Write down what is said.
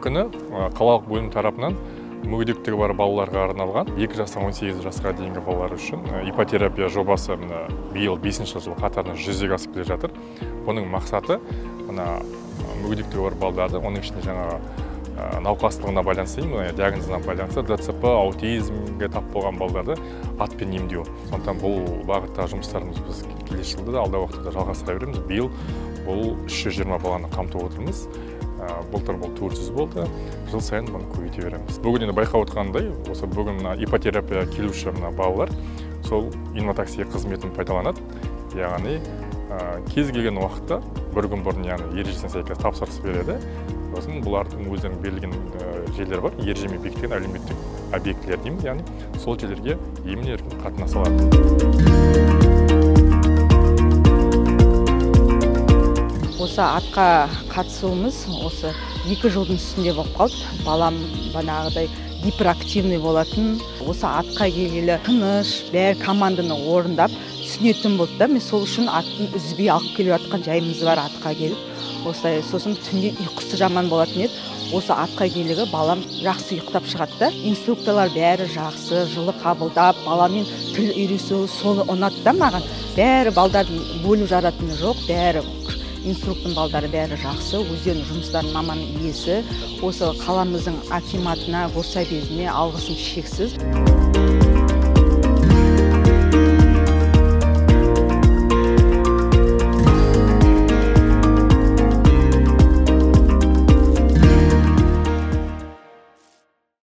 күні қалалық бөлім тарапынан мүгедектігі бар балаларға арналған 2 жастан 18 жасқа дейінгі балалар үшін иппотерапия жобасы биыл 5-ші жыл қатарынан жүзеге асып келе жатыр. Бұның мақсаты мүгедектігі бар балаларды, оның ішінде жаңағы науқастығына байланысты, диагнозына байланысты ДЦП, аутизмге тап болған балаларды атпен емдеу. Сондықтан бұл бағыттағы жұмыстарымыз біз келесі жылда да алдағы уақытта жалғастыра береміз. Биыл бұл 320 баланы қамтып отырмыз. Былтыр бұл 400 болды. Жыл сайын бұны көбейте береміз. Бүгін енді байқап отырғандай, осы бүгін иппотерапия келуші балалар сол инватакси қызметін пайдаланады. Яғни кез келген уақытта бір күн бұрын ережесіне сәйкес тапсырыс береді. Сосын бұлардың өздерінің берілген жерлер бар, ережемен бекітілген әлеуметтік объектілер дейміз, яғни сол жерлерге емін-еркін қатынаса алады. Осы атқа қатысуымыз осы 2 жылдың үстінде болып қалды. Балам бағанағыдай гиперактивный болатын. Осы атқа келгелі тыныш, бәрі команданы орындап түсінетін болды да. Мен сол үшін аттың үзбей алып келіп жатқан жайымыз бар атқа келіп. Осылай сосын түнде ұйқысы жаман болатын еді. Осы атқа келігі балам жақсы ұйықтап шығады да. Инструкторлар бәрі жақсы, жылы қабылдап, баламен тіл үйресу, соны ұнатты да маған. Бәрі балдардың бөліп жаратыны жоқ, бәрі инструктың балдары бәрі жақсы, өздерінің жұмыстарын маман иесі. Осы қаламыздың акиматына, горсовезіне алғысым шексіз.